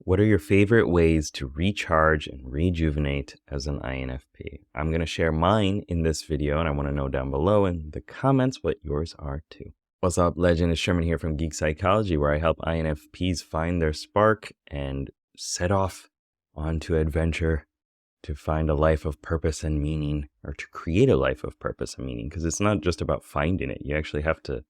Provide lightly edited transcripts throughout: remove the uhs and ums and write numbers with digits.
What are your favorite ways to recharge and rejuvenate as an INFP? I'm going to share mine in this video, and I want to know down below in the comments what yours are too. What's up, legend? It's Sherman here from Geek Psychology, where I help INFPs find their spark and set off onto adventure to find a life of purpose and meaning, or to create a life of purpose and meaning, because it's not just about finding it. You actually have to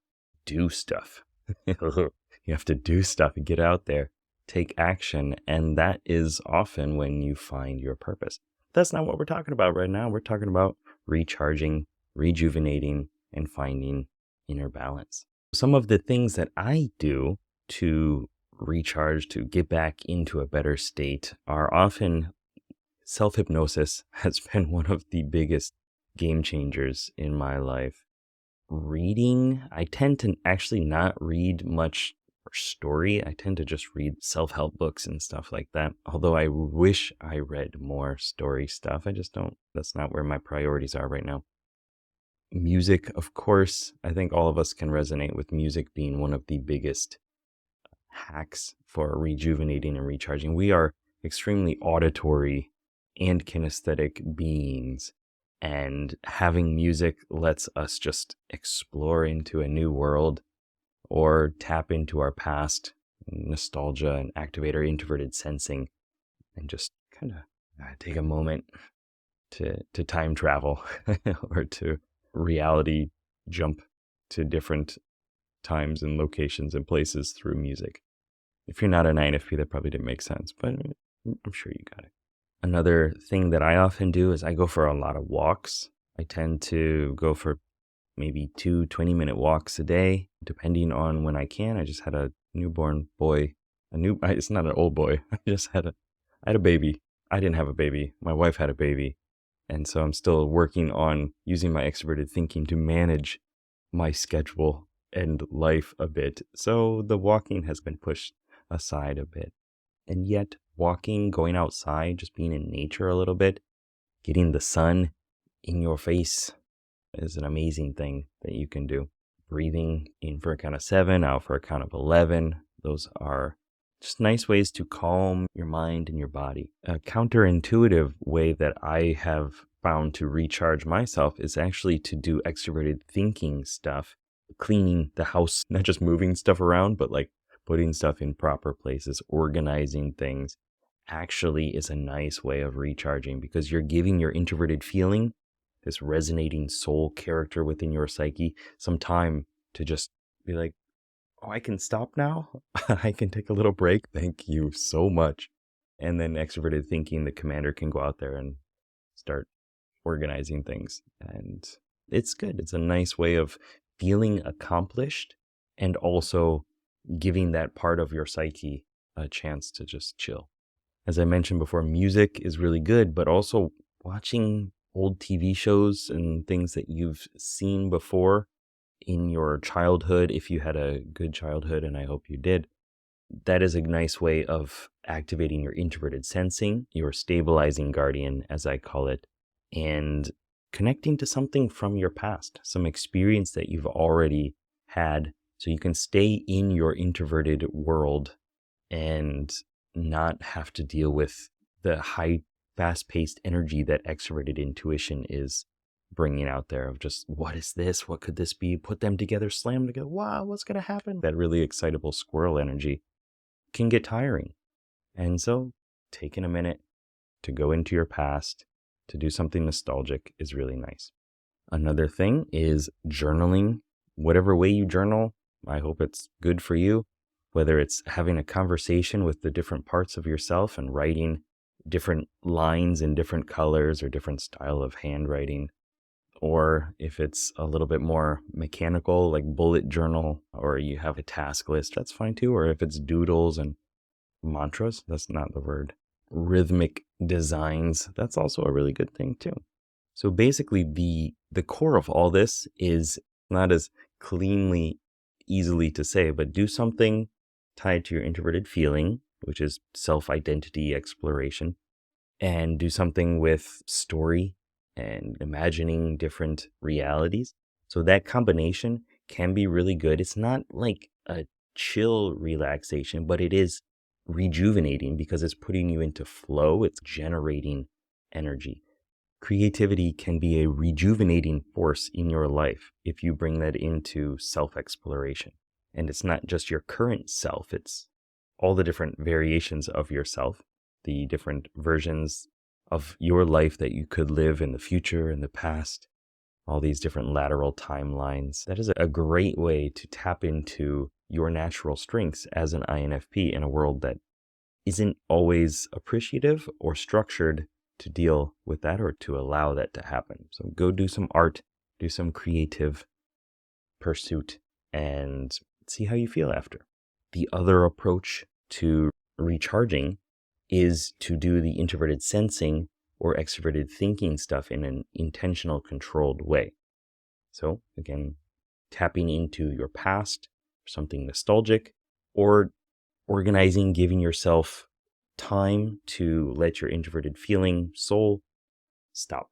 do stuff. You have to do stuff and get out there. Take action, and that is often when you find your purpose. That's not what we're talking about right now. We're talking about recharging, rejuvenating, and finding inner balance. Some of the things that I do to recharge, to get back into a better state, are often self-hypnosis. Has been one of the biggest game changers in my life. Reading, I tend to actually not read much story. I tend to just read self-help books and stuff like that. Although I wish I read more story stuff. I just don't. That's not where my priorities are right now. Music, of course. I think all of us can resonate with music being one of the biggest hacks for rejuvenating and recharging. We are extremely auditory and kinesthetic beings, and having music lets us just explore into a new world or tap into our past, nostalgia, and activate our introverted sensing, and just kind of take a moment to time travel or to reality jump to different times and locations and places through music. If you're not an INFP, that probably didn't make sense, but I'm sure you got it. Another thing that I often do is I go for a lot of walks. I tend to go for maybe 2 20-minute walks a day, depending on when I can. I just had a newborn boy. It's not an old boy. I had a baby. I didn't have a baby. My wife had a baby. And so I'm still working on using my extroverted thinking to manage my schedule and life a bit. So the walking has been pushed aside a bit. And yet walking, going outside, just being in nature a little bit, getting the sun in your face is an amazing thing that you can do. Breathing in for a count of 7, out for a count of 11. Those are just nice ways to calm your mind and your body. A counterintuitive way that I have found to recharge myself is actually to do extroverted thinking stuff, cleaning the house, not just moving stuff around, but like putting stuff in proper places, organizing things, actually is a nice way of recharging, because you're giving your introverted feeling, this resonating soul character within your psyche, some time to just be like, oh, I can stop now? I can take a little break? Thank you so much. And then extroverted thinking, the commander can go out there and start organizing things. And it's good. It's a nice way of feeling accomplished and also giving that part of your psyche a chance to just chill. As I mentioned before, music is really good, but also watching old TV shows and things that you've seen before in your childhood, if you had a good childhood, and I hope you did. That is a nice way of activating your introverted sensing, your stabilizing guardian, as I call it, and connecting to something from your past, some experience that you've already had, so you can stay in your introverted world and not have to deal with the high, fast-paced energy that extroverted intuition is bringing out there of just, what is this? What could this be? Put them together, slam them together. Wow, what's going to happen? That really excitable squirrel energy can get tiring. And so taking a minute to go into your past, to do something nostalgic is really nice. Another thing is journaling. Whatever way you journal, I hope it's good for you. Whether it's having a conversation with the different parts of yourself and writing different lines in different colors or different style of handwriting, or if it's a little bit more mechanical, like bullet journal, or you have a task list, that's fine too. Or if it's doodles and mantras, that's not the word, rhythmic designs, that's also a really good thing too. So basically the core of all this is not as cleanly easily to say, but do something tied to your introverted feeling, which is self-identity exploration, and do something with story and imagining different realities. So that combination can be really good. It's not like a chill relaxation, but it is rejuvenating because it's putting you into flow. It's generating energy. Creativity can be a rejuvenating force in your life if you bring that into self-exploration. And it's not just your current self, it's all the different variations of yourself, the different versions of your life that you could live in the future, in the past, all these different lateral timelines. That is a great way to tap into your natural strengths as an INFP in a world that isn't always appreciative or structured to deal with that or to allow that to happen. So go do some art, do some creative pursuit, and see how you feel after. The other approach to recharging is to do the introverted sensing or extroverted thinking stuff in an intentional, controlled way. So again, tapping into your past, something nostalgic, or organizing, giving yourself time to let your introverted feeling soul stop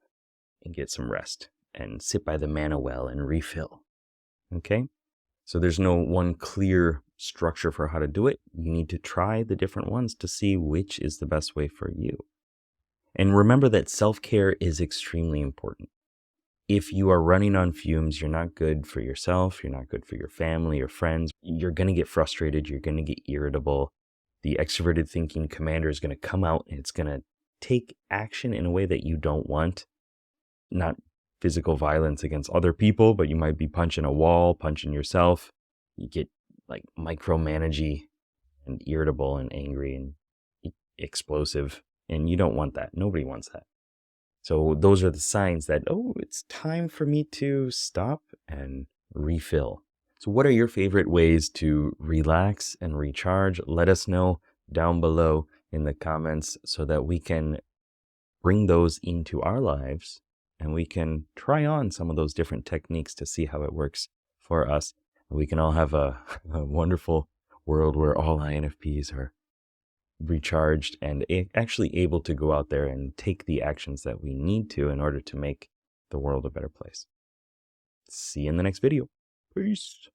and get some rest and sit by the mana well and refill. Okay? So there's no one clear structure for how to do it. You need to try the different ones to see which is the best way for you. And remember that self-care is extremely important. If you are running on fumes, you're not good for yourself, you're not good for your family or friends. You're going to get frustrated, you're going to get irritable. The extroverted thinking commander is going to come out and it's going to take action in a way that you don't want. Not physical violence against other people, but you might be punching a wall, punching yourself. You get like micromanagey and irritable and angry and explosive, and you don't want that. Nobody wants that. So those are the signs that, oh, it's time for me to stop and refill. So what are your favorite ways to relax and recharge? Let us know down below in the comments so that we can bring those into our lives and we can try on some of those different techniques to see how it works for us. We can all have a wonderful world where all INFPs are recharged and actually able to go out there and take the actions that we need to in order to make the world a better place. See you in the next video. Peace.